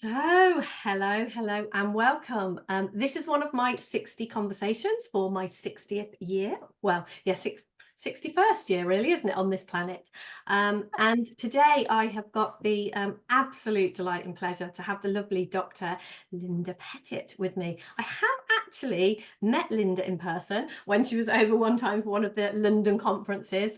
Hello, and welcome. This is one of my 60 conversations for my 60th year. Well, yeah, 61st year, really, isn't it, on this planet? And today I have got the absolute delight and pleasure to have the lovely Dr. Linda Pettit with me. I have actually met Linda in person when she was over one time for one of the London conferences.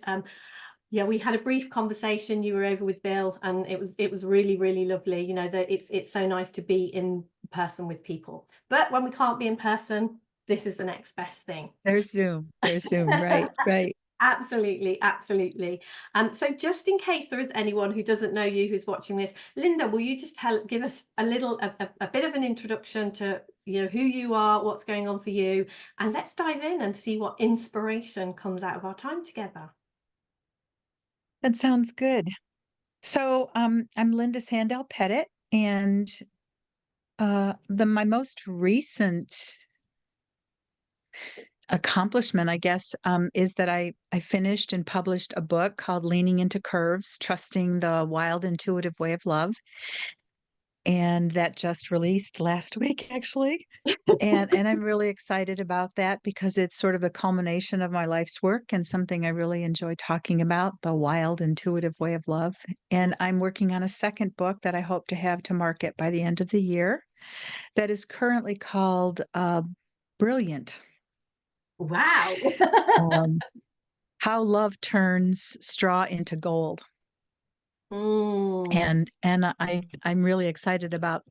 Yeah, we had a brief conversation. You were over with Bill, and it was really, really lovely. You know, that it's so nice to be in person with people. But when we can't be in person, this is the next best thing. There's Zoom. There's Zoom. Right, right. Absolutely, absolutely. So just in case there is anyone who doesn't know you who's watching this, Linda, will you just give us a bit of an introduction to who you are, what's going on for you, and let's dive in and see what inspiration comes out of our time together. That sounds good. I'm Linda Sandel Pettit, and the my most recent accomplishment, I guess, is that I finished and published a book called "Leaning into Curves: Trusting the Wild Intuitive Way of Love," and that just released last week, actually. And I'm really excited about that because it's sort of a culmination of my life's work and something I really enjoy talking about, the wild, intuitive way of love. And I'm working on a second book that I hope to have to market by the end of the year that is currently called Brilliant. Wow. Um, How Love Turns Straw into Gold. Mm. And I'm really excited about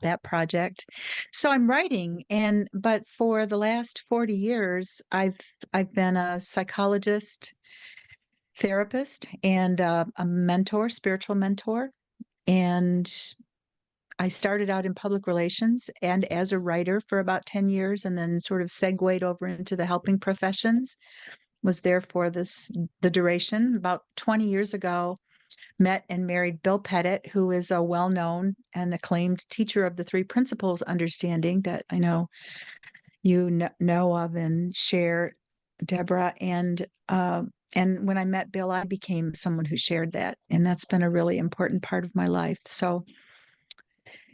that project. So I'm writing, and but for the last 40 years I've been a psychologist, therapist, and a mentor, spiritual mentor. And I started out in public relations and as a writer for about 10 years, and then sort of segued over into the helping professions. Was there for the duration. About 20 years ago, met and married Bill Pettit, who is a well-known and acclaimed teacher of the three principles understanding that I know you know of and share, Deborah. And when I met Bill, I became someone who shared that, and that's been a really important part of my life. So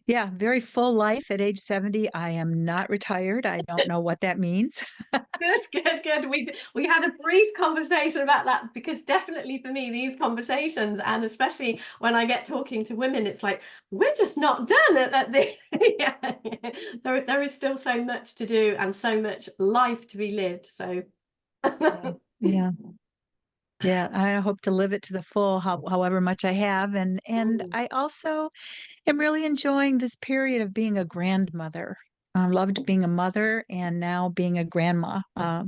yeah, very full life at age 70. I am not retired. I don't know what that means. Good, good, good. We had a brief conversation about that because definitely for me, these conversations, and especially when I get talking to women, it's like we're just not done at the yeah. There is still so much to do and so much life to be lived. So Yeah. Yeah. Yeah, I hope to live it to the full, however much I have, and Mm. I also am really enjoying this period of being a grandmother. I loved being a mother, and now being a grandma. I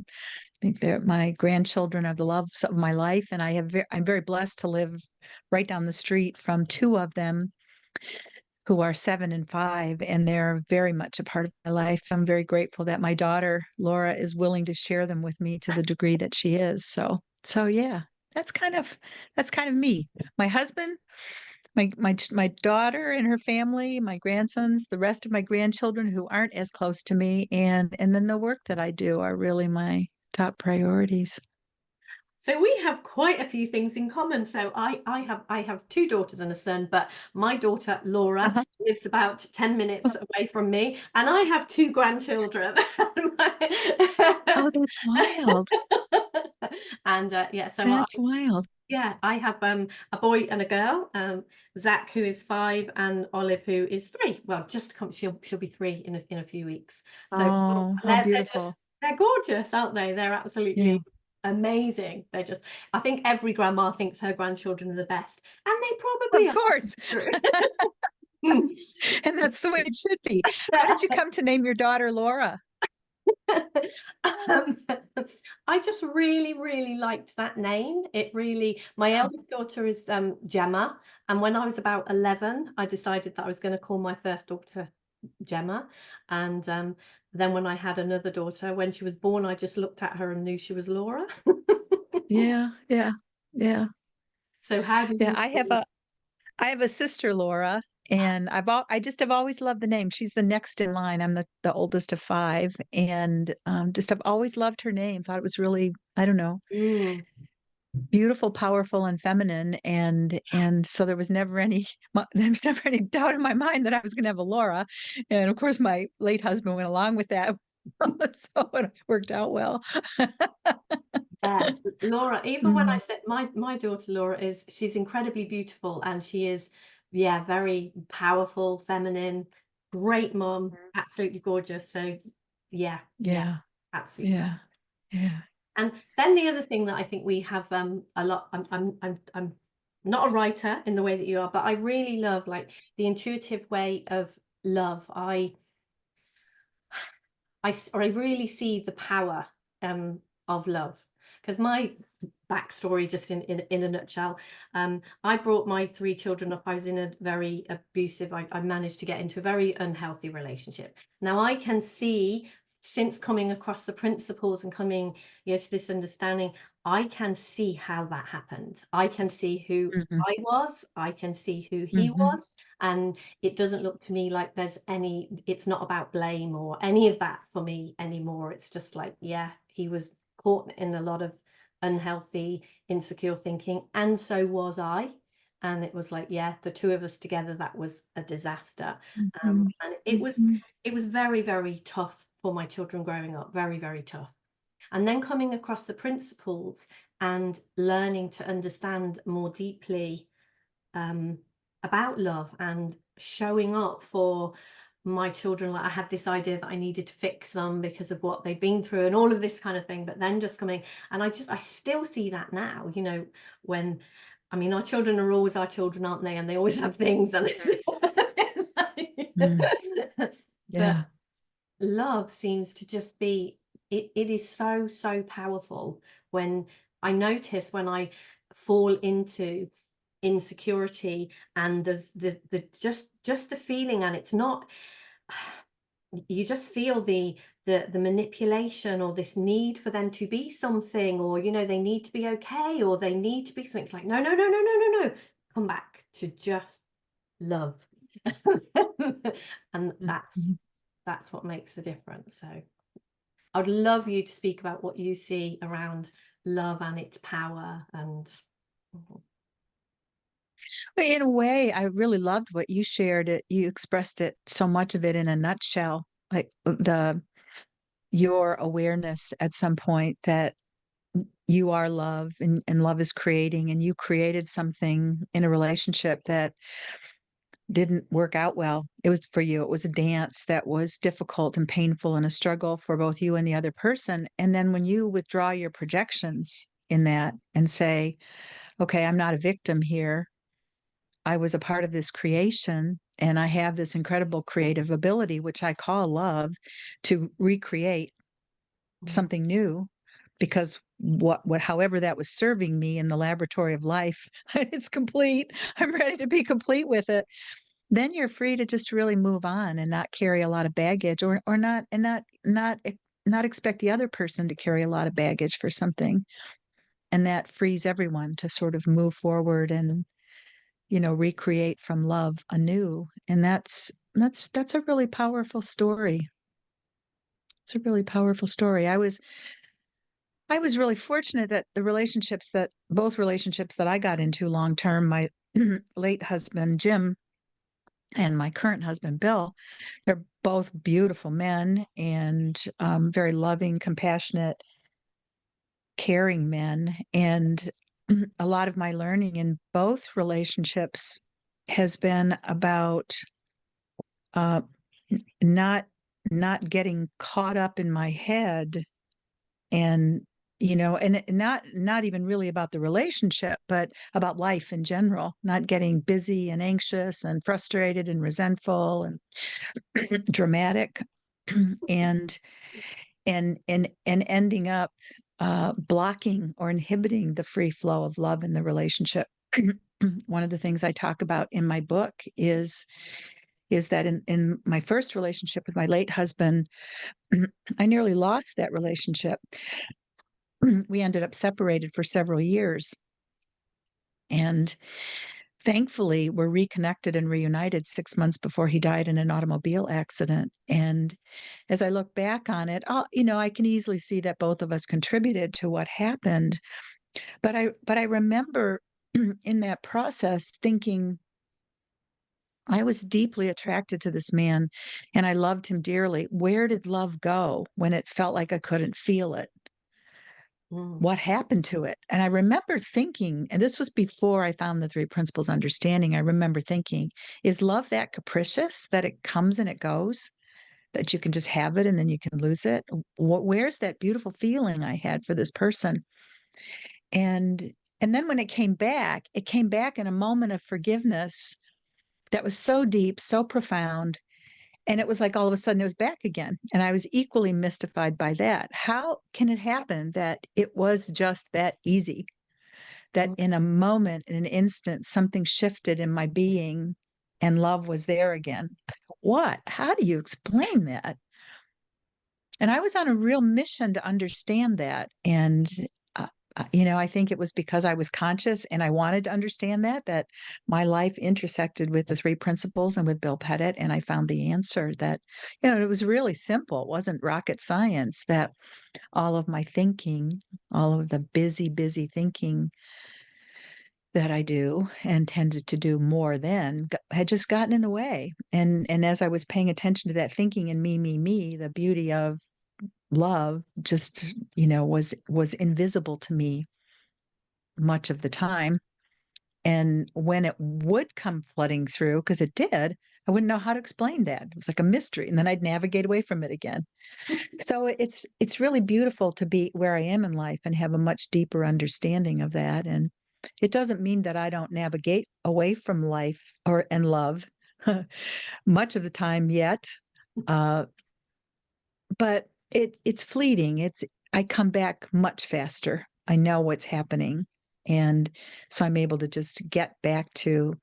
think they're my grandchildren are the loves of my life, and I'm very blessed to live right down the street from two of them who are 7 and 5, and they're very much a part of my life. I'm very grateful that my daughter Laura is willing to share them with me to the degree that she is. So yeah, that's kind of me. My husband, my daughter and her family, my grandsons, the rest of my grandchildren who aren't as close to me, and then the work that I do are really my top priorities. So we have quite a few things in common. So I have two daughters and a son, but my daughter Laura Uh-huh. lives about 10 minutes away from me, and I have two grandchildren. Oh, that's wild. And yeah, so That's wild. I have a boy and a girl, Zach, who is 5, and Olive, who is 3. Well, just come, she'll be 3 in a few weeks. So Oh, how they're beautiful. just they're gorgeous, aren't they? They're Yeah, absolutely amazing. They're just, I think every grandma thinks her grandchildren are the best, and they of probably course. are. And that's the way it should be. How Yeah. did you come to name your daughter Laura? Um, I just really, really liked that name. It really, my Uh, eldest daughter is Gemma, and when I was about 11, I decided that I was going to call my first daughter Gemma. And then when I had another daughter, when she was born, I just looked at her and knew she was Laura. yeah, yeah, yeah, So how did yeah. you? I have a sister, Laura, and I just have always loved the name. She's the next in line. I'm the oldest of five, and just have always loved her name. Thought it was really, I don't know, Mm. beautiful, powerful, and feminine, and so there was never any there was never any doubt in my mind that I was going to have a Laura, and of course my late husband went along with that, so it worked out well. Yeah, Laura, even when I Mm, said my daughter Laura she's incredibly beautiful, and she is, yeah, very powerful, feminine, great mom, absolutely gorgeous. So yeah, yeah, yeah, absolutely. yeah, yeah. And then the other thing that I think we have a lot, I'm not a writer in the way that you are, but I really love like the intuitive way of love. I really see the power of love, because my backstory, just in a nutshell, I brought my three children up. I was in a very abusive, I managed to get into a very unhealthy relationship. Now I can see, since coming across the principles and coming, to this understanding, I can see how that happened. I can see who Mhm, I was, I can see who he mhm, was, and it doesn't look to me like it's not about blame or any of that for me anymore. It's just like, yeah, he was caught in a lot of unhealthy, insecure thinking, and so was I. And it was like, yeah, the two of us together, that was a disaster. mhm, And mhm, it was very, very tough for my children growing up, very, very tough. And then coming across the principles and learning to understand more deeply um, about love and showing up for my children. Like, I had this idea that I needed to fix them because of what they've been through and all of this kind of thing, but then just coming, and I still see that now, when, I mean, our children are always our children, aren't they? And they always have things, and mm. but Yeah. love seems to just be, it is so, so powerful. When I notice, when I fall into insecurity, and there's the just the feeling, and it's not, you just feel the manipulation, or this need for them to be something, or they need to be okay, or they need to be something. It's like, no, no, no, no, no, no, no, come back to just love. And Mhm. that's what makes the difference. So I'd love you to speak about what you see around love and its power. And But in a way, I really loved what you shared. It You expressed it, so much of it, in a nutshell, like the your awareness at some point that you are love, and love is creating, and you created something in a relationship that didn't work out well. It was for you. It was a dance that was difficult and painful and a struggle for both you and the other person. And then when you withdraw your projections in that and say, okay, I'm not a victim here. I was a part of this creation, and I have this incredible creative ability, which I call love, to recreate something new, because however that was serving me in the laboratory of life, it's complete. I'm ready to be complete with it. Then you're free to just really move on and not carry a lot of baggage, or not, and not expect the other person to carry a lot of baggage for something. And that frees everyone to sort of move forward and, recreate from love anew. And that's a really powerful story. It's a really powerful story. I was really fortunate that both relationships that I got into long term, my late husband Jim and my current husband Bill, they're both beautiful men, and very loving, compassionate, caring men. And a lot of my learning in both relationships has been about uh, not not getting caught up in my head, and and not even really about the relationship, but about life in general, not getting busy and anxious and frustrated and resentful and dramatic, and and ending up blocking or inhibiting the free flow of love in the relationship. One of the things I talk about in my book is that in my first relationship with my late husband, I nearly lost that relationship. We ended up separated for several years, and thankfully we're reconnected and reunited 6 months before he died in an automobile accident. And as I look back on it, I can easily see that both of us contributed to what happened. But I remember in that process thinking I was deeply attracted to this man and I loved him dearly. Where did love go when it felt like I couldn't feel it? Mm, What happened to it? And I remember thinking, and this was before I found the three principles understanding. I remember thinking, is love that capricious that it comes and it goes? That you can just have it and then you can lose it? Where's that beautiful feeling I had for this person? And and then when it came back in a moment of forgiveness that was so deep, so profound. And it was like all of a sudden it was back again. And I was equally mystified by that. How can it happen that it was just that easy? That mm, in a moment, in an instant, something shifted in my being and love was there again. What? How do you explain that? And I was on a real mission to understand that. And, I think it was because I was conscious and I wanted to understand that my life intersected with the three principles and with Bill Pettit. And I found the answer that, it was really simple. It wasn't rocket science that all of my thinking, all of the busy, busy thinking that I do and tended to do more then had just gotten in the way. And as I was paying attention to that thinking and me, the beauty of love just was invisible to me much of the time, and when it would come flooding through, because it did, I wouldn't know how to explain that. It was like a mystery, and then I'd navigate away from it again. So it's really beautiful to be where I am in life and have a much deeper understanding of that. And it doesn't mean that I don't navigate away from life or and love much of the time yet. uh but it's fleeting. I come back much faster. I know what's happening. And so I'm able to just get back to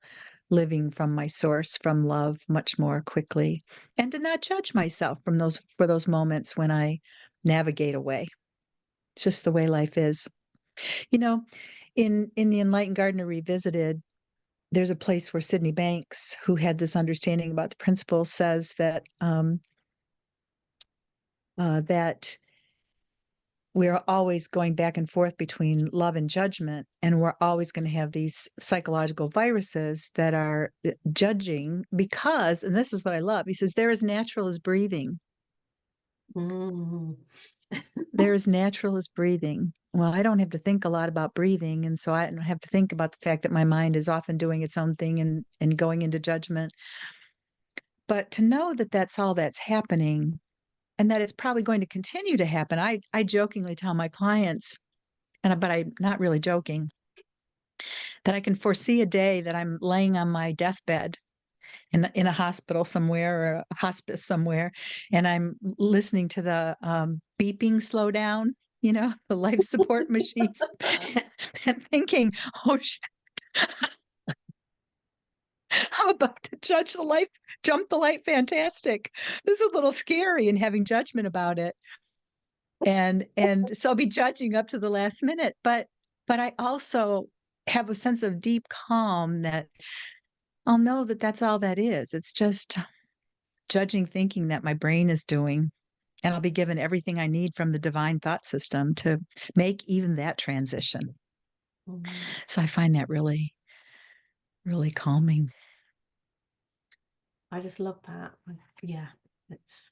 living from my source, from love, much more quickly, and to not judge myself for those moments when I navigate away. It's just the way life is. You know, in the Enlightened Gardener Revisited, there's a place where Sydney Banks, who had this understanding about the principle, says that we're always going back and forth between love and judgment, and we're always going to have these psychological viruses that are judging because, and this is what I love, he says, they're as natural as breathing. mm. They're as natural as breathing. Well, I don't have to think a lot about breathing, and so I don't have to think about the fact that my mind is often doing its own thing and going into judgment. But to know that that's all that's happening and that it's probably going to continue to happen. I jokingly tell my clients, but I'm not really joking, that I can foresee a day that I'm laying on my deathbed in a hospital somewhere or a hospice somewhere, and I'm listening to the beeping slow down, the life support machines, and thinking, oh, I'm about to jump the light. Fantastic. This is a little scary and having judgment about it. And so I'll be judging up to the last minute, but I also have a sense of deep calm that I'll know that that's all that is. It's just judging thinking that my brain is doing, and I'll be given everything I need from the divine thought system to make even that transition. Mm. So I find that really, really calming. I just love that. Yeah, it's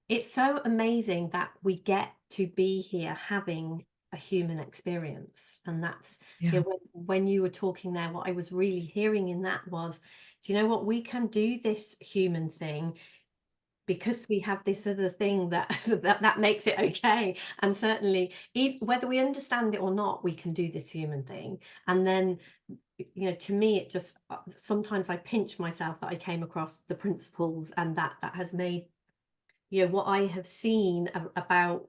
it's so amazing that we get to be here having a human experience. And that's, Yeah. when you were talking there, what I was really hearing in that was, do you know what, we can do this human thing because we have this other thing that that makes it okay. And certainly, whether we understand it or not, we can do this human thing. And then, to me, it just, sometimes I pinch myself that I came across the principles, and that has made, what I have seen about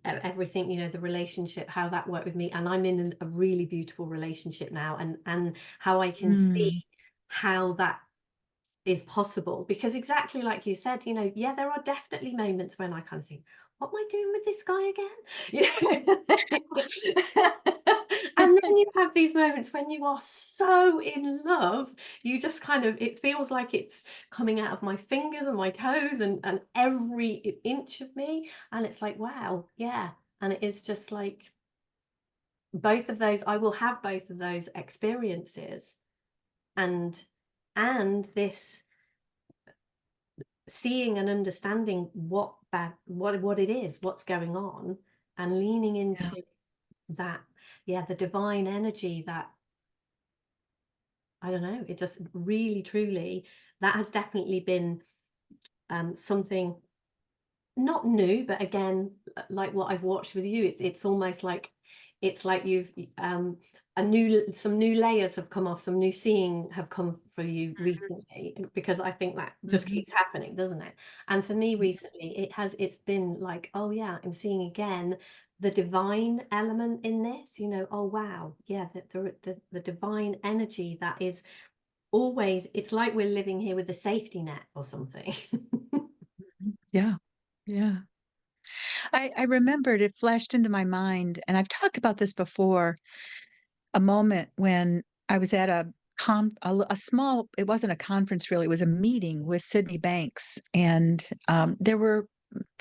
everything, the relationship, how that worked with me. And I'm in a really beautiful relationship now, and how I can see Mm. how that is possible. Because exactly like you said, yeah, there are definitely moments when I kind of think, what am I doing with this guy again? And then you have these moments when you are so in love, you just kind of, it feels like it's coming out of my fingers and my toes, and every inch of me. And it's like, wow, yeah. And it is just like, both of those, I will have both of those experiences, and this seeing and understanding what it is, what's going on, and leaning Yeah. into that, yeah, the divine energy that, I don't know, it just really truly, that has definitely been something not new, but again, like what I've watched with you, it's almost like, it's like you've some new layers have come off, some new seeing have come for you recently, because I think that just Mhm. keeps happening, doesn't it? And for me recently, it's been like, oh yeah, I'm seeing again the divine element in this, oh wow, yeah, the divine energy that is always, it's like we're living here with a safety net or something. Yeah. Yeah. I remembered, it flashed into my mind, and I've talked about this before, a moment when I was at a small, it wasn't a conference really, it was a meeting with Sydney Banks, and there were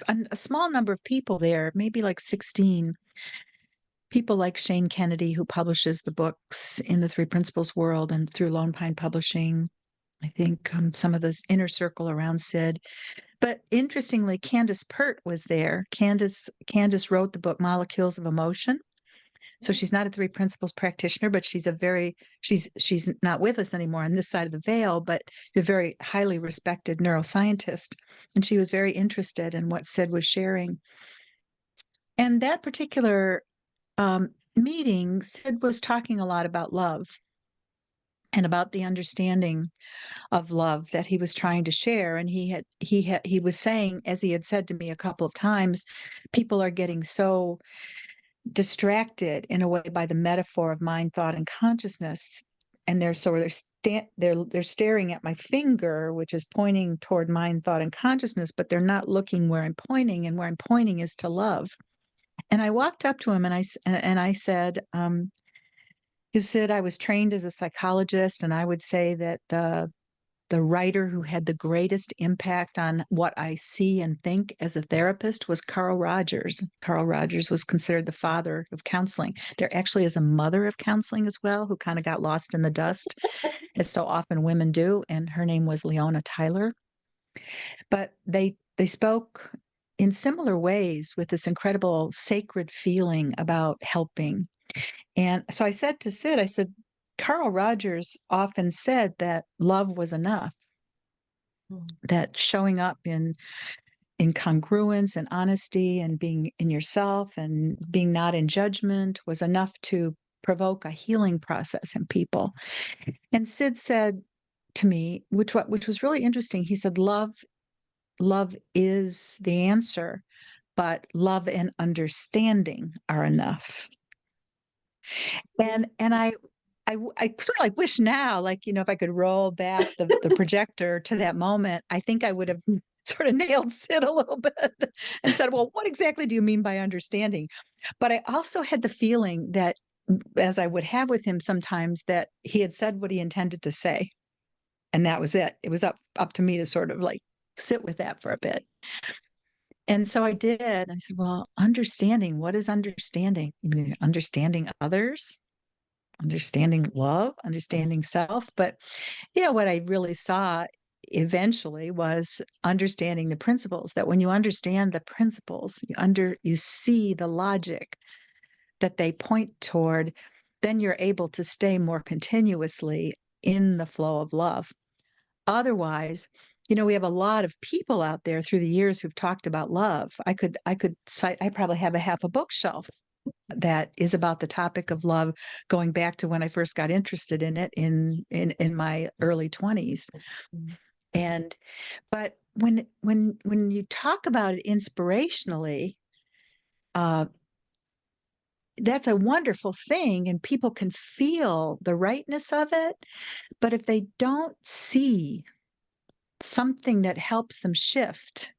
a small number of people there, maybe like 16 people, like Shane Kennedy, who publishes the books in the Three Principles world and through Lone Pine Publishing. I think some of the inner circle around Sid. But interestingly, Candace Pert was there. Candace wrote the book Molecules of Emotion. So she's not a Three Principles practitioner, but she's not with us anymore on this side of the veil, but a very highly respected neuroscientist. And she was very interested in what Sid was sharing. And that particular meeting, Sid was talking a lot about love and about the understanding of love that he was trying to share. And he was saying, as he had said to me a couple of times, people are getting so distracted in a way by the metaphor of mind, thought, and consciousness, and they're staring at my finger, which is pointing toward mind, thought, and consciousness, but they're not looking where I'm pointing, and where I'm pointing is to love. And I walked up to him and I said, you said I was trained as a psychologist, and I would say that the writer who had the greatest impact on what I see and think as a therapist was Carl Rogers. Carl Rogers was considered the father of counseling. There actually is a mother of counseling as well, who kind of got lost in the dust, as so often women do, and her name was Leona Tyler. But they spoke in similar ways with this incredible sacred feeling about helping. And so I said to Sid, I said, Carl Rogers often said that love was enough, Mm, that showing up in congruence and honesty and being in yourself and being not in judgment was enough to provoke a healing process in people. And Sid said to me, which was really interesting, he said, love is the answer, but love and understanding are enough. And I sort of like wish now, like, if I could roll back the projector to that moment, I think I would have sort of nailed Sid a little bit and said, well, what exactly do you mean by understanding? But I also had the feeling that, as I would have with him sometimes, that he had said what he intended to say. And that was it. It was up to me to sort of like sit with that for a bit. And so I did. I said, well, understanding, what is understanding? You mean understanding others? Understanding love, understanding self. But what I really saw eventually was understanding the principles, that when you understand the principles, you see the logic that they point toward, then you're able to stay more continuously in the flow of love. Otherwise, we have a lot of people out there through the years who've talked about love. I could cite, I probably have a half a bookshelf that is about the topic of love, going back to when I first got interested in it in my early 20s. mm, And but when you talk about it inspirationally, uh, that's a wonderful thing, and people can feel the rightness of it. But if they don't see something that helps them shift,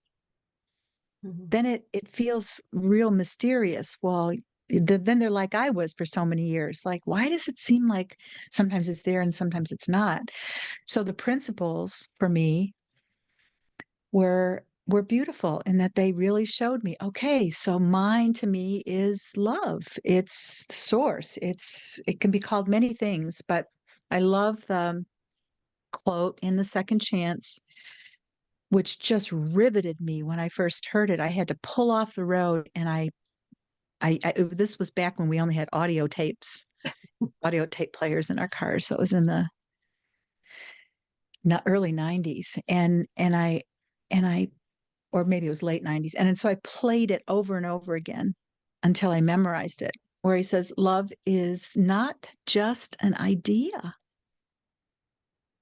mhm. then it feels real mysterious. Well, then they're like I was for so many years. Like, why does it seem like sometimes it's there and sometimes it's not? So the principles for me were were beautiful in that they really showed me, okay, so mine to me is love. It's the source. It can be called many things, but I love the quote in The Second Chance, which just riveted me when I first heard it. I had to pull off the road, and this was back when we only had audio tape players in our cars. So it was in the early 90s. And I or maybe it was late 90s. And so I played it over and over again until I memorized it, where he says, love is not just an idea.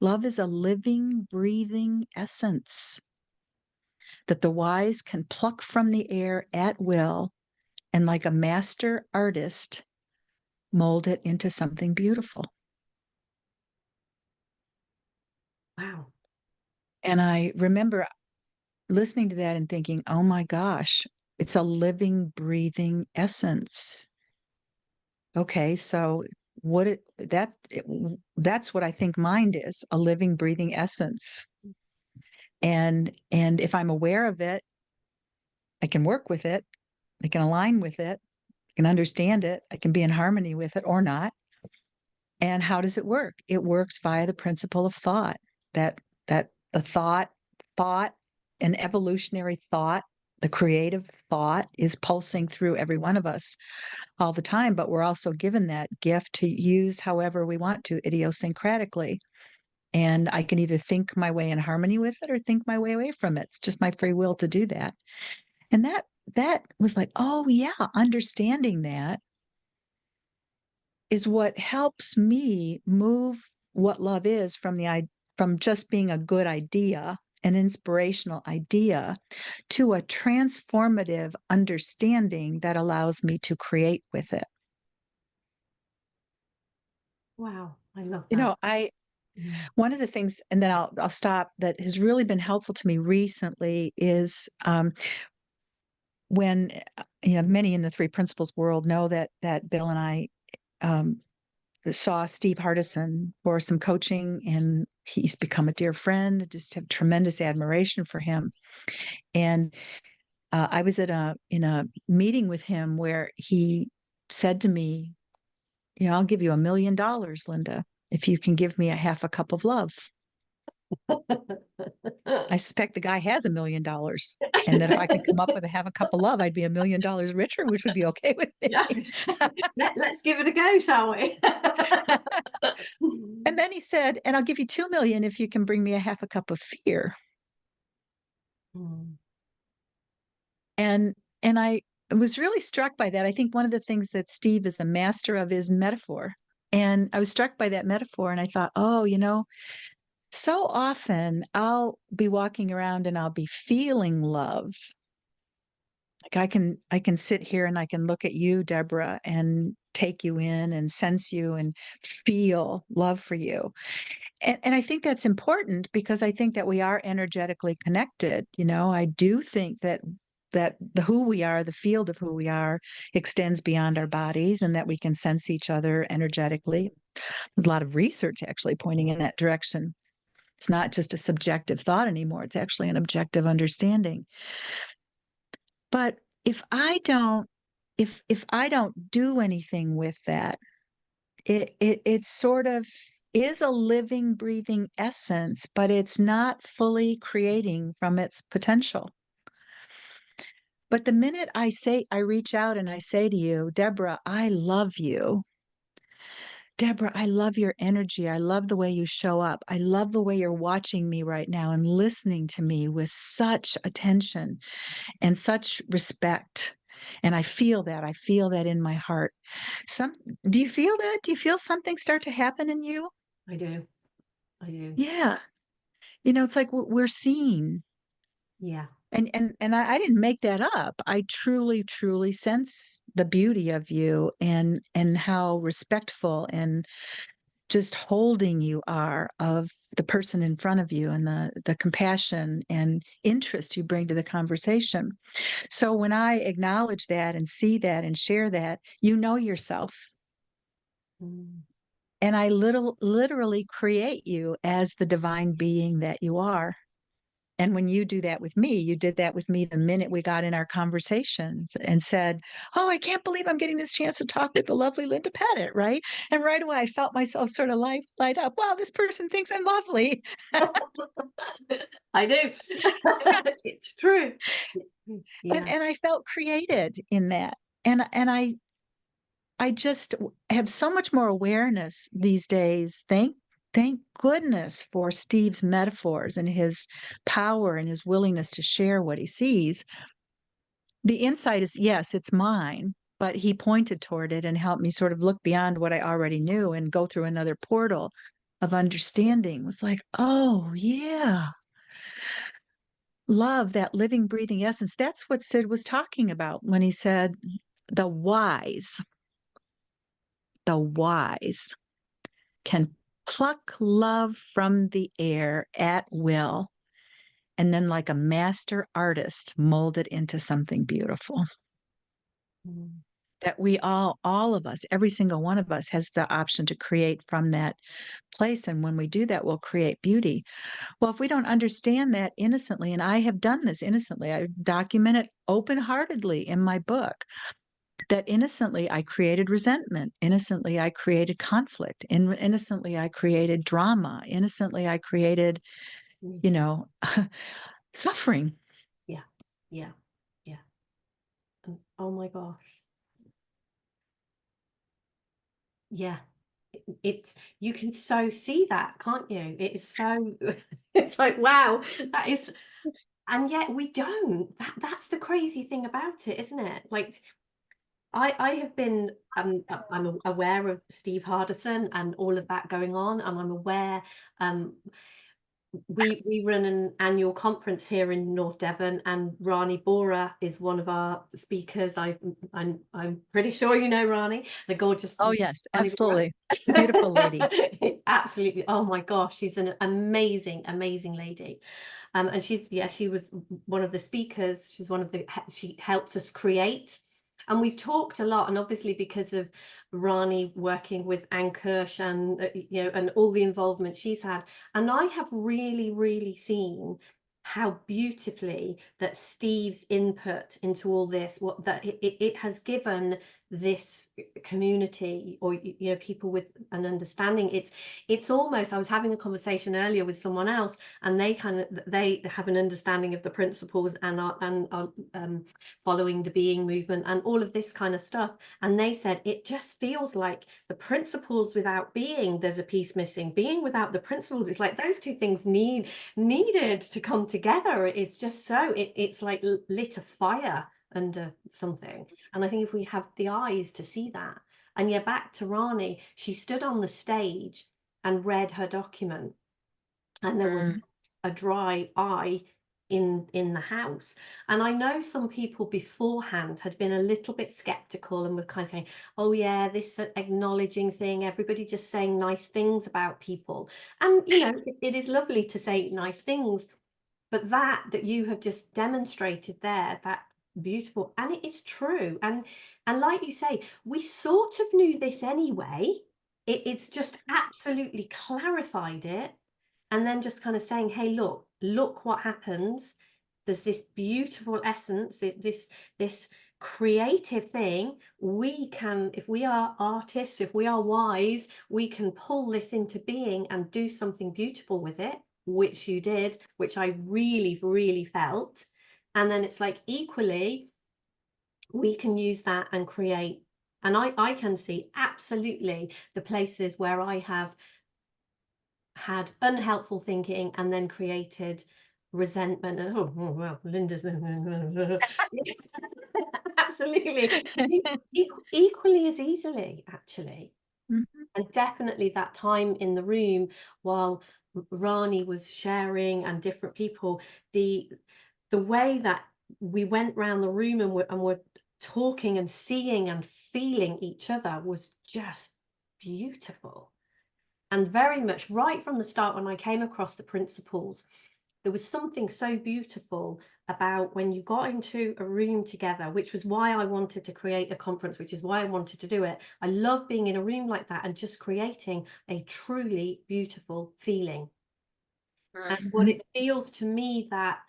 Love is a living, breathing essence that the wise can pluck from the air at will and, like a master artist, mold it into something beautiful. Wow. And I remember listening to that and thinking, oh my gosh, it's a living, breathing essence. Okay, so that's what I think mind is, a living, breathing essence. And if I'm aware of it, I can work with it, I can align with it, I can understand it, I can be in harmony with it or not. And how does it work? It works via the principle of thought, that the thought, an evolutionary thought, the creative thought is pulsing through every one of us all the time, but we're also given that gift to use however we want to, idiosyncratically. And I can either think my way in harmony with it or think my way away from it. It's just my free will to do that. And that was like, oh yeah, understanding that is what helps me move what love is from just being a good idea, an inspirational idea, to a transformative understanding that allows me to create with it. Wow. I love You that. know, I Mm. one of the things, and then I'll stop, that has really been helpful to me recently is when many in the three principles world know that Bill and I um, saw Steve Hardison for some coaching, and he's become a dear friend. I just have tremendous admiration for him. And I was in a meeting with him where he said to me, I'll give you $1 million, Linda, if you can give me a half a cup of love. I suspect the guy has $1 million, and that if I could come up with a half a cup of love, I'd be $1 million richer, which would be okay with me. Yes. Let's give it a go, shall we? And then he said, and I'll give you 2 million if you can bring me a half a cup of fear. Mm. And I was really struck by that. I think one of the things that Steve is a master of is metaphor. And I was struck by that metaphor, and I thought, oh, so often I'll be walking around and I'll be feeling love. Like I can sit here and I can look at you, Deborah, and take you in and sense you and feel love for you. And I think that's important because I think that we are energetically connected. I do think that the who we are, the field of who we are, extends beyond our bodies, and that we can sense each other energetically. A lot of research actually pointing in that direction. It's not just a subjective thought anymore. It's actually an objective understanding. But if I don't do anything with that, it sort of is a living, breathing essence, but it's not fully creating from its potential. But the minute I reach out and I say to you, Deborah, I love you. Deborah, I love your energy. I love the way you show up. I love the way you're watching me right now and listening to me with such attention and such respect. And I feel that. I feel that in my heart. Some, do you feel that? Do you feel something start to happen in you? I do. I do. Yeah. It's like we're seen. Yeah. And I didn't make that up. I truly, truly sense the beauty of you, and how respectful and just holding you are of the person in front of you, and the compassion and interest you bring to the conversation. So when I acknowledge that and see that and share that, you know yourself. Mm. And I literally create you as the divine being that you are. And when you do that with me, you did that with me the minute we got in our conversations and said, "Oh, I can't believe I'm getting this chance to talk with the lovely Linda Pettit," right? And right away, I felt myself sort of light up. Wow, this person thinks I'm lovely. I do. It's true. It's true. Yeah. And I felt created in that. And I just have so much more awareness these days. Thank goodness for Steve's metaphors and his power and his willingness to share what he sees. The insight is, yes, it's mine, but he pointed toward it and helped me sort of look beyond what I already knew and go through another portal of understanding. It was like, oh, yeah, love, that living, breathing essence. That's what Sid was talking about when he said the wise can pluck love from the air at will, and then, like a master artist, mold it into something beautiful. Mm. That we all of us, every single one of us has the option to create from that place. And when we do that, we'll create beauty. Well, if we don't understand that innocently, and I have done this innocently, I document it open heartedly in my book, that innocently I created resentment. Innocently, I created conflict. Innocently, I created drama. Innocently, I created, Me you too. know, suffering. Yeah. Yeah. Yeah. And oh my gosh. Yeah. It's you can so see that, can't you? It is so it's like, wow, that is, and yet we don't. That's the crazy thing about it, isn't it? Like I have been I'm aware of Steve Hardison and all of that going on, and I'm aware um we run an annual conference here in North Devon, and Rani Bora is one of our speakers. I'm pretty sure you know Rani, the gorgeous Oh, yes, Rani Bora. absolutely. Beautiful lady. Absolutely. Oh my gosh, she's an amazing, amazing lady. And she was one of the speakers. She's one of the, she helps us create. And we've talked a lot, and obviously because of Rani working with Ankush and and all the involvement she's had, and I have really, really seen how beautifully that Steve's input into all this, what that it has given this community, or people with an understanding. It's almost, I was having a conversation earlier with someone else, and they have an understanding of the principles and are following the being movement and all of this kind of stuff, and they said it just feels like the principles without being, there's a piece missing. Being without the principles, it's like those two things needed to come together. It's just so it's like lit a fire under something. And I think if we have the eyes to see that, and yeah, back to Rani, she stood on the stage and read her document, and there was Mm. a dry eye in the house. And I know some people beforehand had been a little bit skeptical and were kind of saying, oh yeah, this acknowledging thing, everybody just saying nice things about people. And it is lovely to say nice things, but that you have just demonstrated there, that beautiful, and it is true. And like you say, we sort of knew this anyway. It's just absolutely clarified it, and then just kind of saying, hey, look what happens. There's this beautiful essence, this creative thing. We can, if we are artists, if we are wise, we can pull this into being and do something beautiful with it, which you did, which I really, really felt. And then it's like, equally, we can use that and create. And I can see absolutely the places where I have had unhelpful thinking and then created resentment and well, Linda's absolutely equally as easily, actually. Mhm. And definitely that time in the room while Rani was sharing and different people, the way that we went round the room and we're talking and seeing and feeling each other was just beautiful. And very much right from the start, when I came across the principles, there was something so beautiful about when you got into a room together, which was why I wanted to create a conference, which is why I wanted to do it. I love being in a room like that and just creating a truly beautiful feeling. And what Mhm. it feels to me that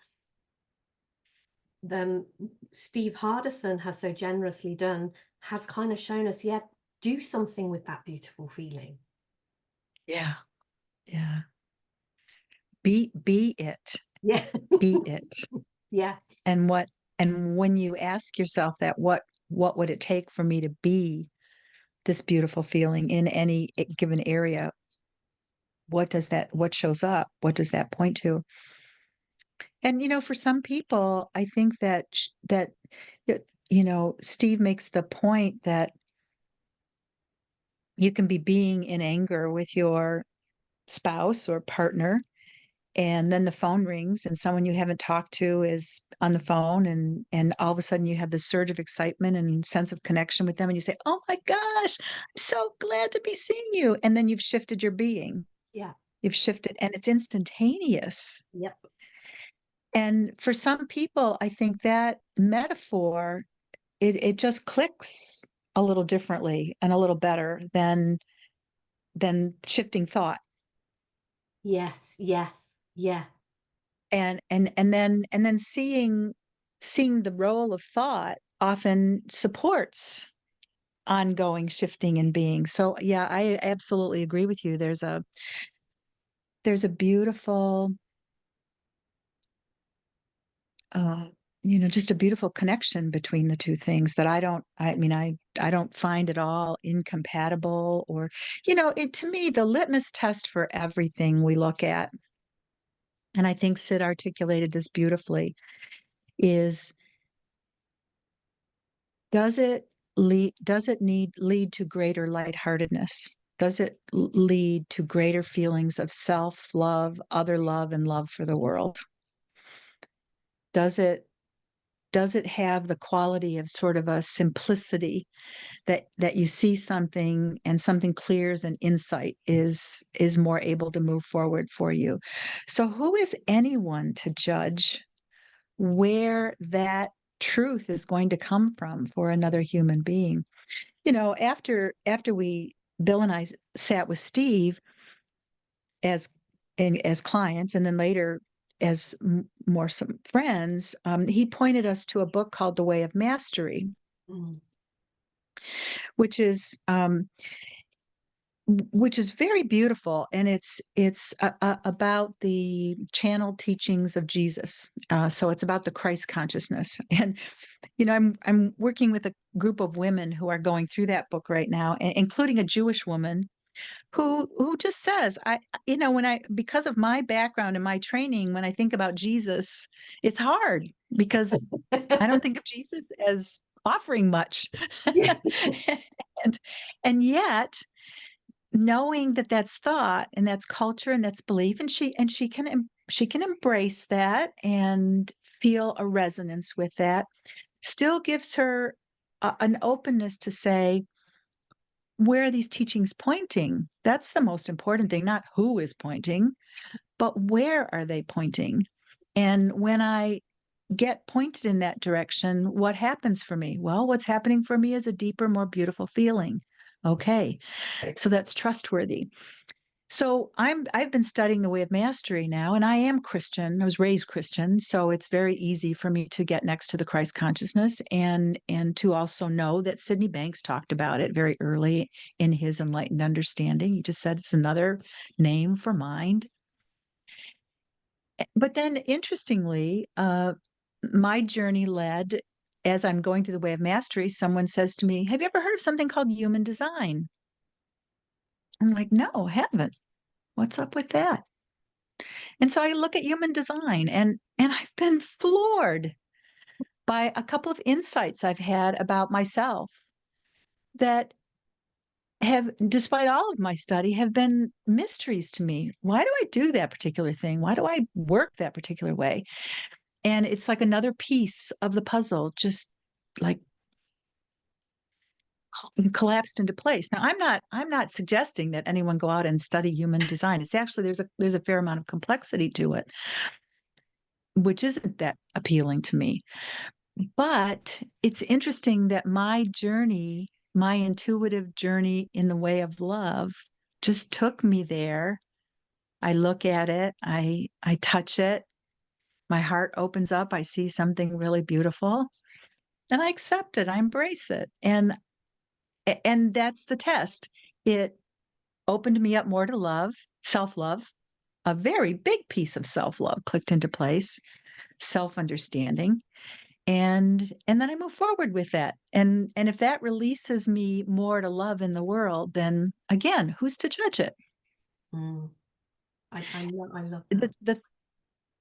Steve Hardison has so generously done has kind of shown us, yeah, do something with that beautiful feeling. Yeah. Yeah. Be it. Yeah. Be it. Yeah. And when you ask yourself that, what would it take for me to be this beautiful feeling in any given area? What shows up? What does that point to? And for some people, I think Steve makes the point that you can be being in anger with your spouse or partner, and then the phone rings and someone you haven't talked to is on the phone, and all of a sudden you have this surge of excitement and sense of connection with them, and you say, "Oh my gosh, I'm so glad to be seeing you." And then you've shifted your being. Yeah. You've shifted, and it's instantaneous. Yep. And for some people, I think that metaphor, it just clicks a little differently and a little better than shifting thought. Yes. Yes. Yeah. And then seeing the role of thought often supports ongoing shifting and being. So yeah, I absolutely agree with you. There's a beautiful uh just a beautiful connection between the two things that I don't find at all incompatible, or it to me, the litmus test for everything we look at, and I think Sid articulated this beautifully, is, does it need lead to greater lightheartedness? Does it lead to greater feelings of self-love, other love, and love for the world? Does it have the quality of sort of a simplicity, that you see something and something clears, and insight is more able to move forward for you? So who is anyone to judge where that truth is going to come from for another human being? After we Bill and I sat with Steve as as clients, and then later as more some friends, he pointed us to a book called The Way of Mastery, Mm. which is very beautiful, and it's about the channeled teachings of Jesus. So it's about the Christ consciousness, and I'm working with a group of women who are going through that book right now, including a Jewish woman who just says, when I because of my background and my training, when I think about Jesus, it's hard because I don't think of Jesus as offering much. Yeah. and and yet, knowing that that's thought and that's culture and that's belief, and she can embrace that and feel a resonance with that, still gives her an openness to say, where are these teachings pointing? That's the most important thing, not who is pointing, but where are they pointing? And when I get pointed in that direction, what happens for me? Well, what's happening for me is a deeper, more beautiful feeling. Okay, so that's trustworthy. So I've been studying the Way of Mastery now, and I am Christian. I was raised Christian, so it's very easy for me to get next to the Christ consciousness, and to also know that Sydney Banks talked about it very early in his Enlightened Understanding. He just said it's another name for mind. But then, interestingly, my journey led, as I'm going through the Way of Mastery, someone says to me, "Have you ever heard of something called human design?" I'm like, "No, haven't. What's up with that?" And so I look at human design, and I've been floored by a couple of insights I've had about myself that have, despite all of my study, have been mysteries to me. Why do I do that particular thing? Why do I work that particular way? And it's like another piece of the puzzle just like collapsed into place. Now, I'm not suggesting that anyone go out and study human design. It's actually, there's a fair amount of complexity to it, which isn't that appealing to me. But it's interesting that my journey, my intuitive journey in the way of love, just took me there I look at it, I touch it, my heart opens up, I see something really beautiful, and I accept it, I embrace it. And that's the test. It opened me up more to love, self-love. A very big piece of self-love clicked into place, self-understanding, and then I move forward with that. And if that releases me more to love in the world, then again, who's to judge it? Mm. I love that.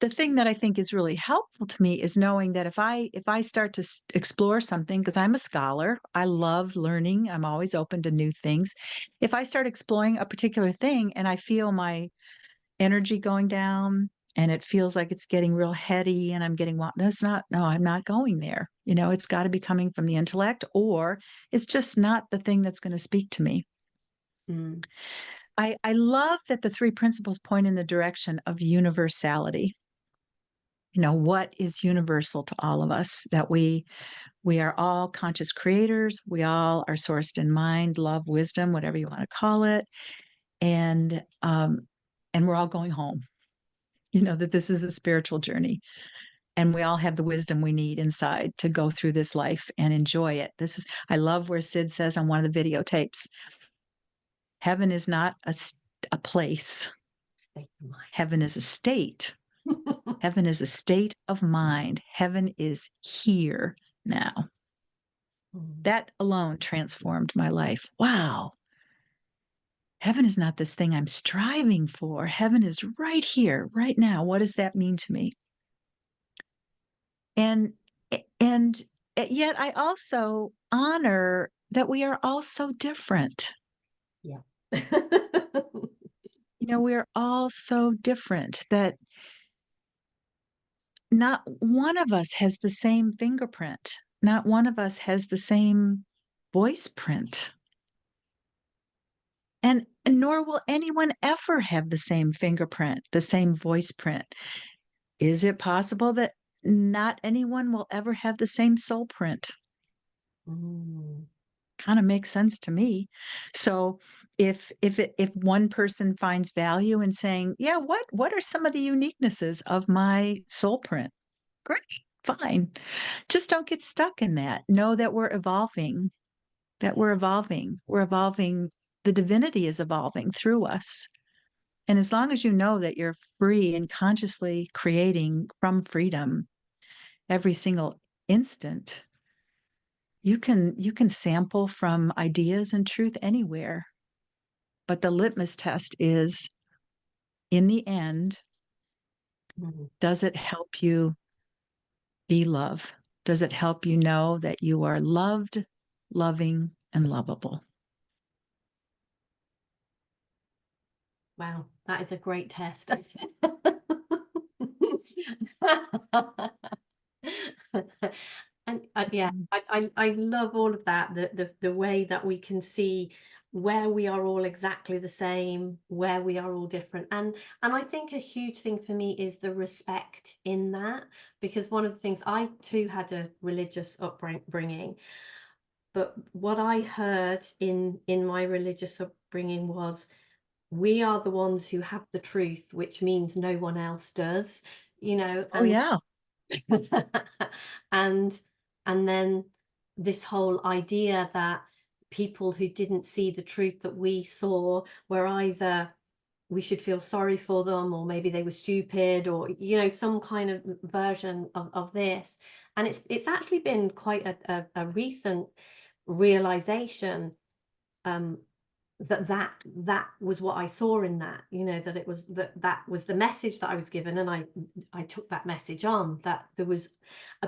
The thing that I think is really helpful to me is knowing that if I start to explore something, because I'm a scholar, I love learning, I'm always open to new things. If I start exploring a particular thing and I feel my energy going down and it feels like it's getting real heady and I'm getting that's not, no, I'm not going there. It's got to be coming from the intellect, or it's just not the thing that's going to speak to me. Mm. I love that the three principles point in the direction of universality. What is universal to all of us, that we are all conscious creators, we all are sourced in mind, love, wisdom, whatever you want to call it, and we're all going home. That this is a spiritual journey, and we all have the wisdom we need inside to go through this life and enjoy it. I love where Sid says on one of the videotapes, heaven is not a place. State of mind. Heaven is a state. Heaven is a state of mind. Heaven is here now. Mm. That alone transformed my life. Wow. Heaven is not this thing I'm striving for. Heaven is right here, right now. What does that mean to me? And and yet I also honor that we are all so different. Yeah. We're all so different that not one of us has the same fingerprint. Not one of us has the same voice print. And nor will anyone ever have the same fingerprint, the same voice print. Is it possible that not anyone will ever have the same soul print? Mm. Kind of makes sense to me. So if one person finds value in saying, yeah, what are some of the uniquenesses of my soul print? Great, fine. Just don't get stuck in that. Know that we're evolving, that we're evolving. We're evolving. The divinity is evolving through us. And as long as you know that you're free and consciously creating from freedom every single instant, you can sample from ideas and truth anywhere. But the litmus test is, in the end, Mm. does it help you be love? Does it help you know that you are loved, loving, and lovable? Wow, that is a great test. And yeah, Mhm. I love all of that. The way that we can see where we are all exactly the same, where we are all different, and I think a huge thing for me is the respect in that, because one of the things, I too had a religious upbringing, but what I heard in my religious upbringing was, we are the ones who have the truth, which means no one else does, Oh, and yeah. and and then this whole idea that people who didn't see the truth that we saw were either, we should feel sorry for them, or maybe they were stupid, or some kind of version of this. And it's actually been quite a recent realization, um that was what I saw in that, that it was that was the message that I was given, and I took that message on, that there was,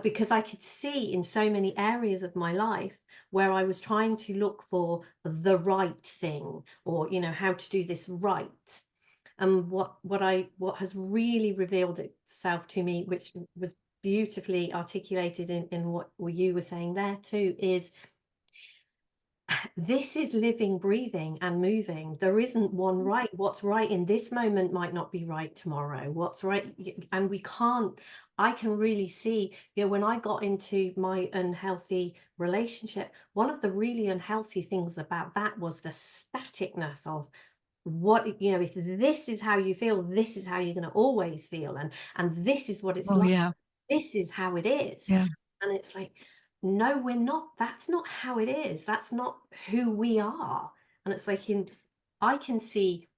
because I could see in so many areas of my life where I was trying to look for the right thing, or how to do this right. And what has really revealed itself to me, which was beautifully articulated in what you were saying there too, is this is living, breathing, and moving. There isn't one right. What's right in this moment might not be right tomorrow. What's right, and we can't. I can really see, when I got into my unhealthy relationship, one of the really unhealthy things about that was the staticness of, what, you know, if this is how you feel, this is how you're going to always feel, and this is what it's Oh, like, yeah. this is how it is. Yeah. And it's like, no, we're not, that's not how it is, that's not who we are. And it's like, I can see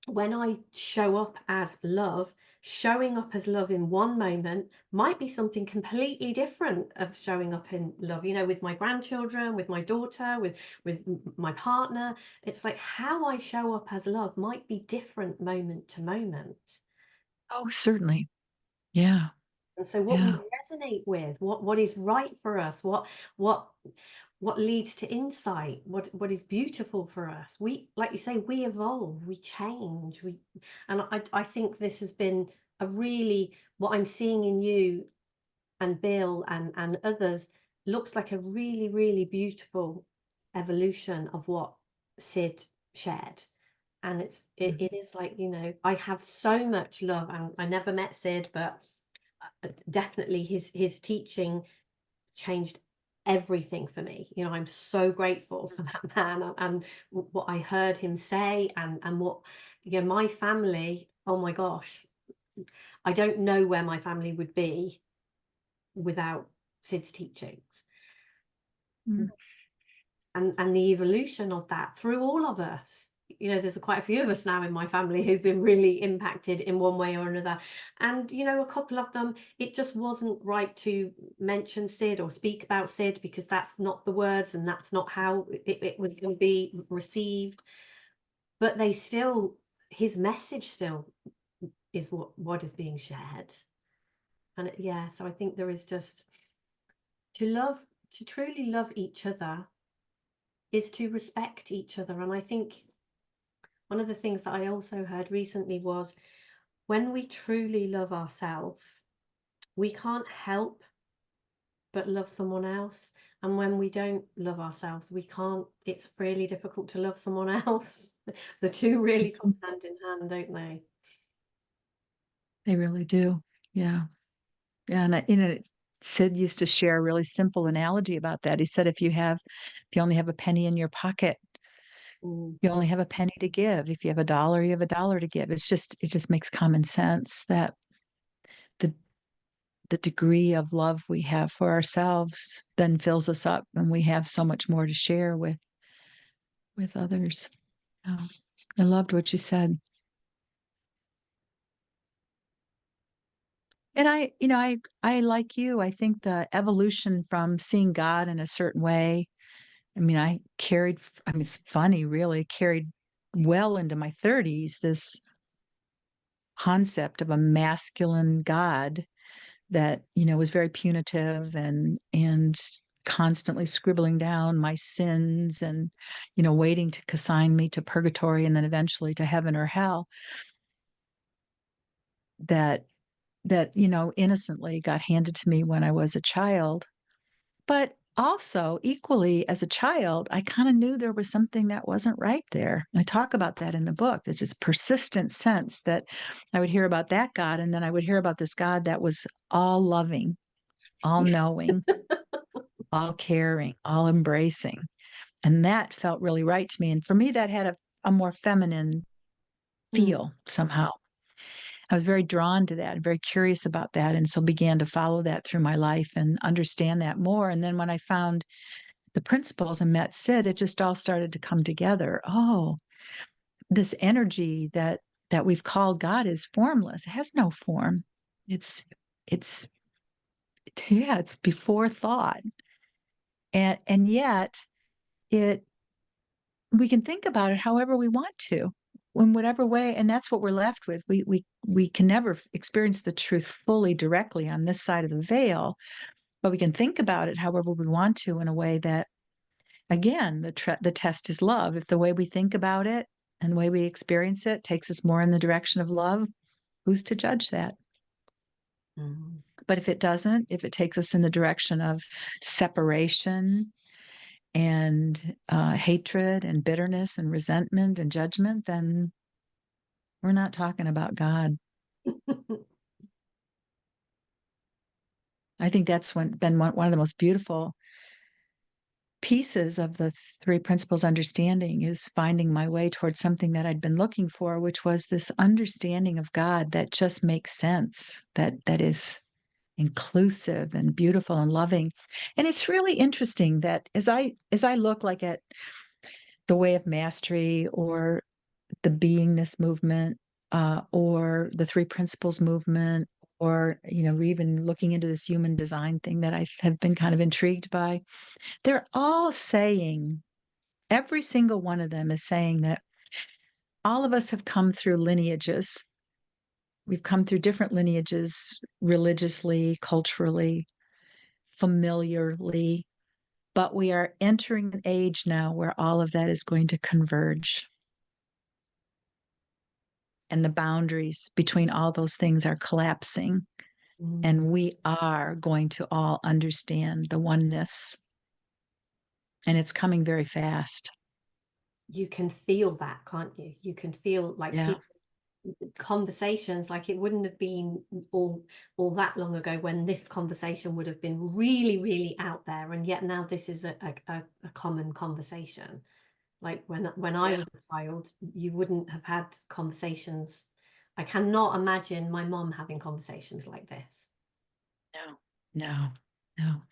when I show up as love, showing up as love in one moment might be something completely different of showing up in love, you know, with my grandchildren, with my daughter, with my partner. It's like how I show up as love might be different moment to moment. Oh, certainly. Yeah. And so what we Yeah. resonate with, what is right for us, what what leads to insight, what is beautiful for us. We, like you say, we evolve, we change, and I think this has been a really, what I'm seeing in you and Bill and others looks like a really, really beautiful evolution of what Sid shared. And Mhm. it is like, you know, I have so much love, and I never met Sid, but definitely his teaching changed everything for me. You know, I'm so grateful for that man, and what I heard him say, and what, you know, my family, oh my gosh, I don't know where my family would be without Sid's teachings, Mm. and the evolution of that through all of us. You know, there's quite a few of us now in my family who've been really impacted in one way or another. And, you know, a couple of them, it just wasn't right to mention Sid or speak about Sid, because that's not the words and that's not how it was going to be received. But they still, his message still is what is being shared. And yeah, so I think there is just to love, to truly love each other is to respect each other. And I think one of the things that I also heard recently was, when we truly love ourselves, we can't help but love someone else. And when we don't love ourselves, we can't, it's really difficult to love someone else. The two really come hand in hand, don't they? They really do. Yeah. Yeah. And Sid used to share a really simple analogy about that. He said, if you only have a penny in your pocket, Mm. you only have a penny to give. If you have a dollar, you have a dollar to give. It just makes common sense that the the degree of love we have for ourselves then fills us up, and we have so much more to share with others. Oh, I loved what you said. And I like you. I think the evolution from seeing God in a certain way. I mean, I mean, it's funny, really, carried well into my 30s, this concept of a masculine God that, was very punitive and constantly scribbling down my sins and, waiting to consign me to purgatory and then eventually to heaven or hell. That innocently got handed to me when I was a child. But also, equally as a child, I kind of knew there was something that wasn't right there. I talk about that in the book. There's just persistent sense that I would hear about that God, and then I would hear about this God that was all loving, all Yeah. knowing, all caring, all embracing. And that felt really right to me. And for me, that had a more feminine Mm. feel somehow. I was very drawn to that, very curious about that. And so began to follow that through my life and understand that more. And then when I found the principles and met Sid, it just all started to come together. Oh, this energy that we've called God is formless. It has no form. It's it's yeah, it's before thought. And yet it we can think about it however we want to, in whatever way, and that's what we're left with. We can never experience the truth fully directly on this side of the veil, but we can think about it however we want to in a way that, again, the test is love. If the way we think about it and the way we experience it takes us more in the direction of love, who's to judge that? Mm. But if it doesn't, if it takes us in the direction of separation and hatred and bitterness and resentment and judgment, then we're not talking about God. I think that's been one of the most beautiful pieces of the three principles understanding is finding my way towards something that I'd been looking for, which was this understanding of God that just makes sense, that is inclusive and beautiful and loving. And it's really interesting that as I look like at the way of mastery or the beingness movement, or the three principles movement, or even looking into this human design thing that I have been kind of intrigued by, they're all saying, every single one of them is saying that all of us have come through lineages. We've come through different lineages religiously, culturally, familiarly, but we are entering an age now where all of that is going to converge. And the boundaries between all those things are collapsing. Mm. And we are going to all understand the oneness. And it's coming very fast. You can feel that, can't you? You can feel like Yeah. people conversations, like it wouldn't have been all that long ago when this conversation would have been really, really out there, and yet now this is a common conversation. Like when I Yeah. was a child, you wouldn't have had conversations. I cannot imagine my mom having conversations like this. No, no, no.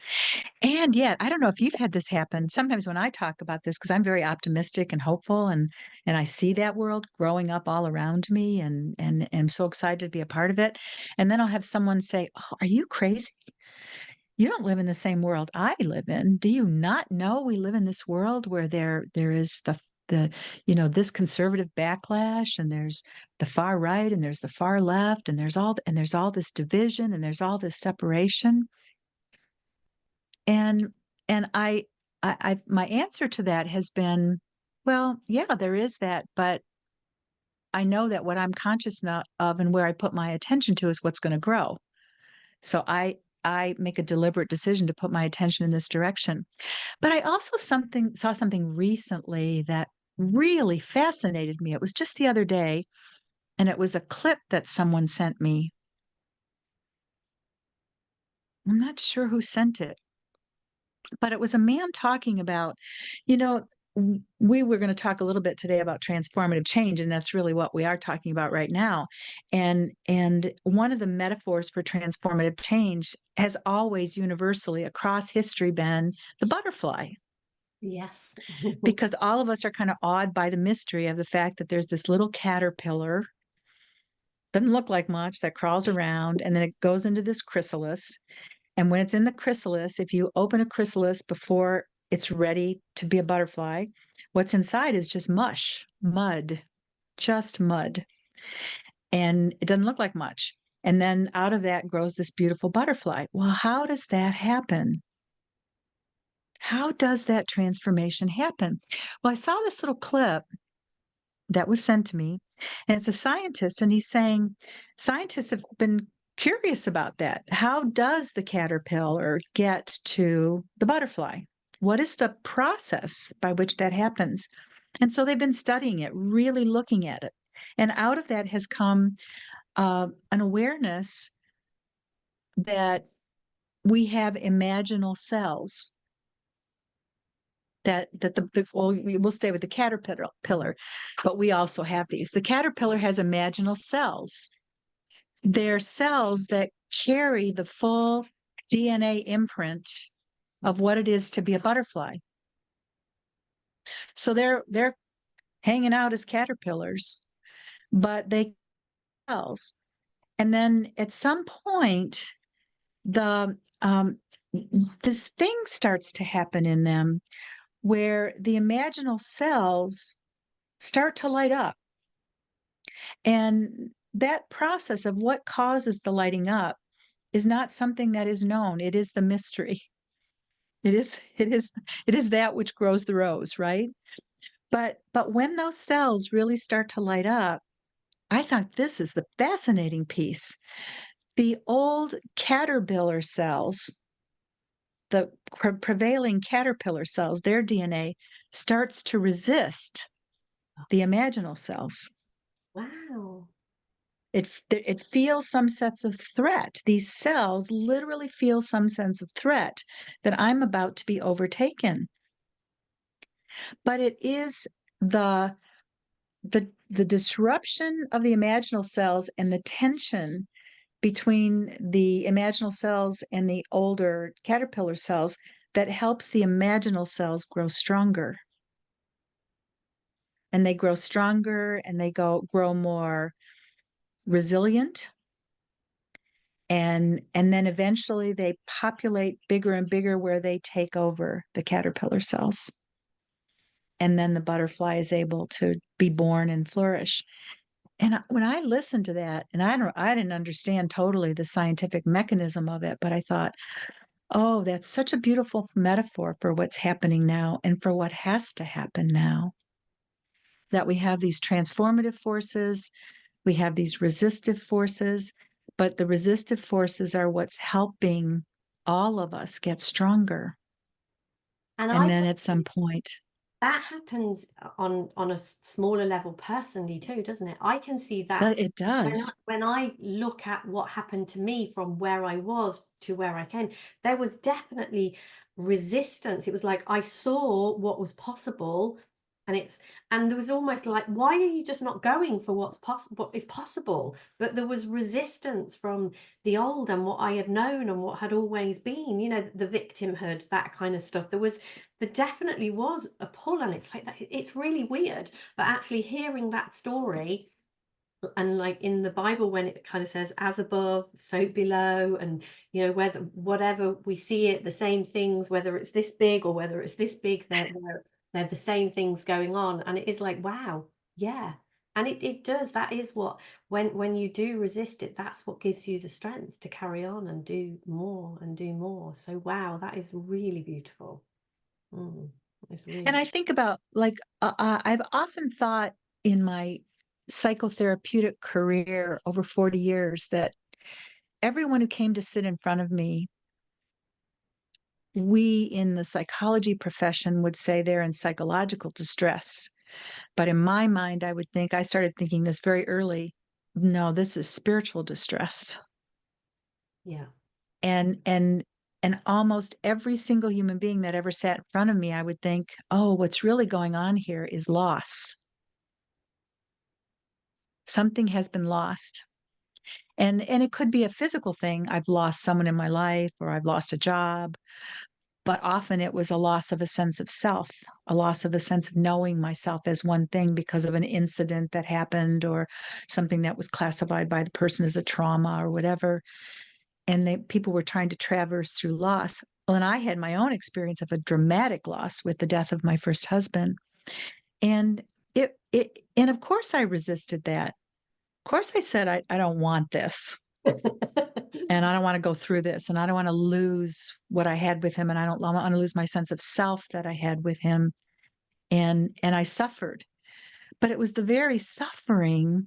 And yet, I don't know if you've had this happen. Sometimes when I talk about this, because I'm very optimistic and hopeful, and I see that world growing up all around me, and am so excited to be a part of it. And then I'll have someone say, "Oh, are you crazy? You don't live in the same world I live in. Do you not know we live in this world where there is the this conservative backlash, and there's the far right, and there's the far left, and there's all this division, and there's all this separation." And and my answer to that has been, well, yeah, there is that, but I know that what I'm conscious of and where I put my attention to is what's going to grow. So I make a deliberate decision to put my attention in this direction. But I also saw something recently that really fascinated me. It was just the other day, and it was a clip that someone sent me. I'm not sure who sent it, but it was a man talking about, you know, we were going to talk a little bit today about transformative change, and that's really what we are talking about right now. And one of the metaphors for transformative change has always universally across history been the butterfly, Yes. because all of us are kind of awed by the mystery of the fact that there's this little caterpillar, doesn't look like much, that crawls around, and then it goes into this chrysalis. And when it's in the chrysalis, if you open a chrysalis before it's ready to be a butterfly, what's inside is just mush, mud, just mud. And it doesn't look like much. And then out of that grows this beautiful butterfly. Well, how does that happen? How does that transformation happen? Well, I saw this little clip that was sent to me, and it's a scientist, and he's saying scientists have been curious about that. How does the caterpillar get to the butterfly? What is the process by which that happens? And so they've been studying it, really looking at it. And out of that has come an awareness that we have imaginal cells. Well, we'll stay with the caterpillar, but we also have these. The caterpillar has imaginal cells. They're cells that carry the full DNA imprint of what it is to be a butterfly. So they're hanging out as caterpillars, but they cells. And then at some point, the this thing starts to happen in them where the imaginal cells start to light up. And that process of what causes the lighting up is not something that is known. It is the mystery. It is that which grows the rose, right? But when those cells really start to light up, I thought this is the fascinating piece. The old caterpillar cells, the prevailing caterpillar cells, their DNA starts to resist the imaginal cells. Wow. It feels some sense of threat. These cells literally feel some sense of threat that I'm about to be overtaken. but it is the the disruption of the imaginal cells and the tension between the imaginal cells and the older caterpillar cells that helps the imaginal cells grow stronger. And they grow stronger and they grow more resilient. And then eventually they populate bigger and bigger where they take over the caterpillar cells. And then the butterfly is able to be born and flourish. And when I listened to that, and I didn't understand totally the scientific mechanism of it, but I thought, oh, that's such a beautiful metaphor for what's happening now and for what has to happen now. That we have these transformative forces, we have these resistive forces, but the resistive forces are what's helping all of us get stronger. And And I then can at some see point, that happens on a smaller level personally too, doesn't it? I can see that it does. when I look at what happened to me from where I was to where I came, there was definitely resistance. It was like I saw what was possible, and there was almost like, why are you just not going for what's possible, what is possible? But there was resistance from the old and what I had known and what had always been, the victimhood, that kind of stuff. There definitely was a pull, and it's like that. It's really weird, but actually hearing that story, and like in the Bible, when it kind of says as above so below, and whether whatever we see it, the same things, whether it's this big or whether it's this big, they're the same things going on. And it is like, wow, yeah. And it does, that is what, when you do resist it, that's what gives you the strength to carry on and do more and do more. So wow, that is really beautiful. It's And really. I think about like, I've often thought in my psychotherapeutic career over 40 years that everyone who came to sit in front of me, we in the psychology profession would say they're in psychological distress. But in my mind, I started thinking this very early. No, this is spiritual distress. Yeah. And almost every single human being that ever sat in front of me, I would think, oh, what's really going on here is loss. Something has been lost. And it could be a physical thing. I've lost someone in my life or I've lost a job, but often it was a loss of a sense of self, a loss of a sense of knowing myself as one thing because of an incident that happened or something that was classified by the person as a trauma or whatever. And people were trying to traverse through loss. Well, and I had my own experience of a dramatic loss with the death of my first husband. And and of course I resisted that. Of course I said, I don't want this. And I don't want to go through this. And I don't want to lose what I had with him. And I don't want to lose my sense of self that I had with him. And I suffered. But it was the very suffering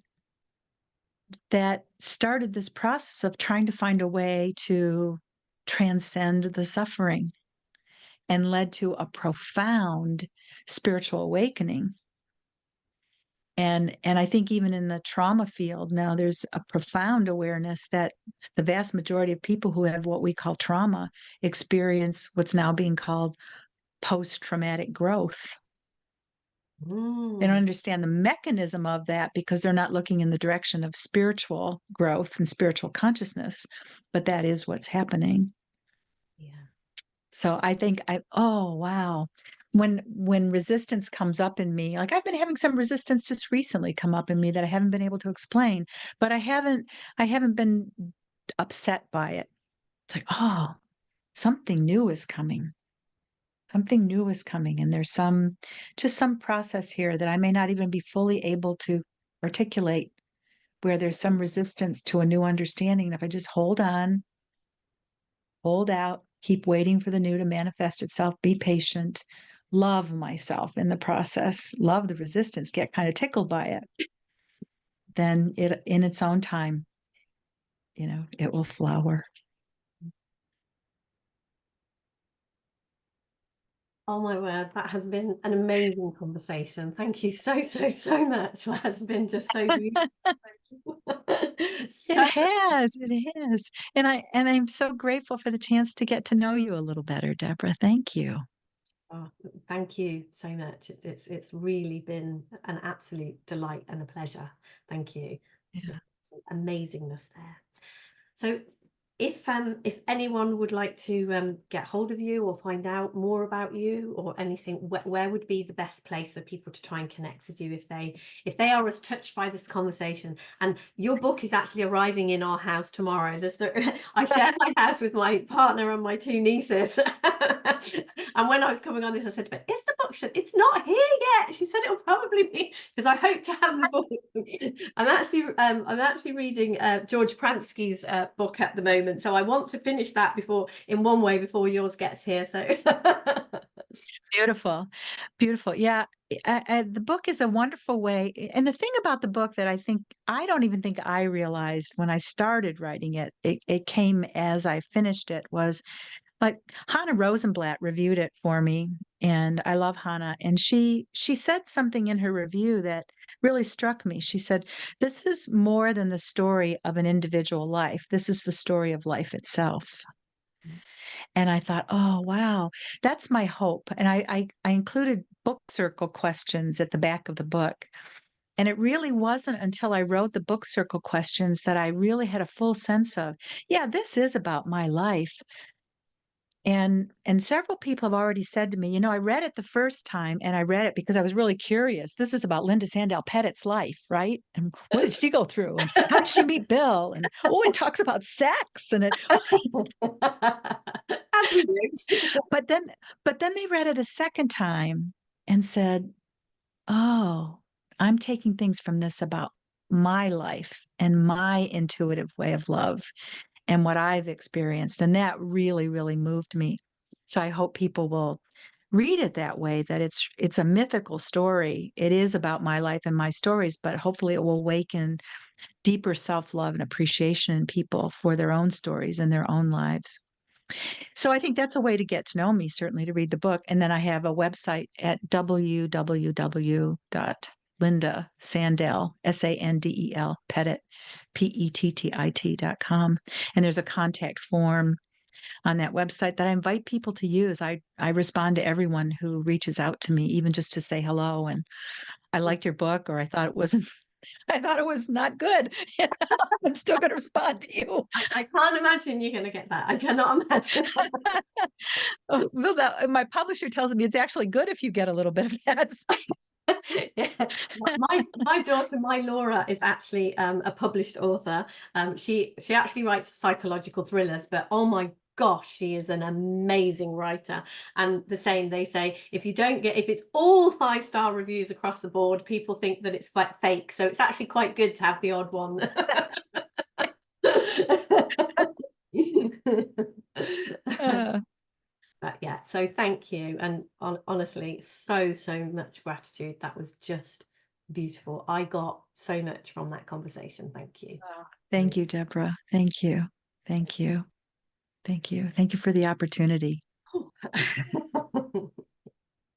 that started this process of trying to find a way to transcend the suffering and led to a profound spiritual awakening. And I think even in the trauma field now, there's a profound awareness that the vast majority of people who have what we call trauma experience what's now being called post-traumatic growth. They don't understand the mechanism of that because they're not looking in the direction of spiritual growth and spiritual consciousness, but that is what's happening. Yeah. So I think oh wow. When resistance comes up in me, like I've been having some resistance just recently come up in me that I haven't been able to explain, but I haven't been upset by it. It's like, oh, something new is coming. Something new is coming. And there's just some process here that I may not even be fully able to articulate, where there's some resistance to a new understanding. And if I just hold on, hold out, keep waiting for the new to manifest itself, be patient, love myself in the process, love the resistance, get kind of tickled by it, then it in its own time, it will flower. Oh my word, that has been an amazing conversation. Thank you so, so, so much. That has been just so beautiful. It So, has, it has. And I'm so grateful for the chance to get to know you a little better, Deborah. Thank you. Oh, thank you so much. It's really been an absolute delight and a pleasure. Thank you. It's Yeah. just some amazingness there. So if anyone would like to get hold of you or find out more about you or anything, where would be the best place for people to try and connect with you if they are as touched by this conversation? And your book is actually arriving in our house tomorrow. I share my house with my partner and my two nieces. And when I was coming on this, I said to her, "Is the book? It's not here yet." She said it'll probably be, because I hope to have the book. I'm actually reading George Pransky's book at the moment, so I want to finish that before yours gets here. So Beautiful, beautiful. Yeah, the book is a wonderful way. And the thing about the book that I don't even think I realized when I started writing it, it came as I finished it, was like Hannah Rosenblatt reviewed it for me, and I love Hannah. And she said something in her review that really struck me. She said, "This is more than the story of an individual life. This is the story of life itself." And I thought, oh, wow, that's my hope. And I included book circle questions at the back of the book. And it really wasn't until I wrote the book circle questions that I really had a full sense of, yeah, this is about my life. And several people have already said to me, I read it the first time and I read it because I was really curious. This is about Linda Sandel Pettit's life, right? And what did she go through? And how did she meet Bill? And oh, it talks about sex and it as we do. but then they read it a second time and said, "Oh, I'm taking things from this about my life and my intuitive way of love and what I've experienced." And that really, really moved me. So I hope people will read it that way, that it's a mythical story. It is about my life and my stories, but hopefully it will awaken deeper self-love and appreciation in people for their own stories and their own lives. So I think that's a way to get to know me, certainly to read the book. And then I have a website at www.lindasandel, Sandel, Pettit, Pettit.com. And there's a contact form on that website that I invite people to use. I respond to everyone who reaches out to me, even just to say hello. And I liked your book, or I thought it wasn't, I thought it was not good. I'm still going to respond to you. I can't imagine you're going to get that. I cannot imagine. Oh, well, my publisher tells me it's actually good if you get a little bit of that. Yeah. My daughter, my Laura, is actually a published author. She actually writes psychological thrillers, but oh my gosh, she is an amazing writer. And the same, they say, if it's all 5-star reviews across the board, people think that it's fake. So it's actually quite good to have the odd one. Uh, But yeah, so thank you. And honestly, so much gratitude. That was just beautiful. I got so much from that conversation. Thank you. Thank you, Deborah. Thank you. Thank you. Thank you. Thank you for the opportunity.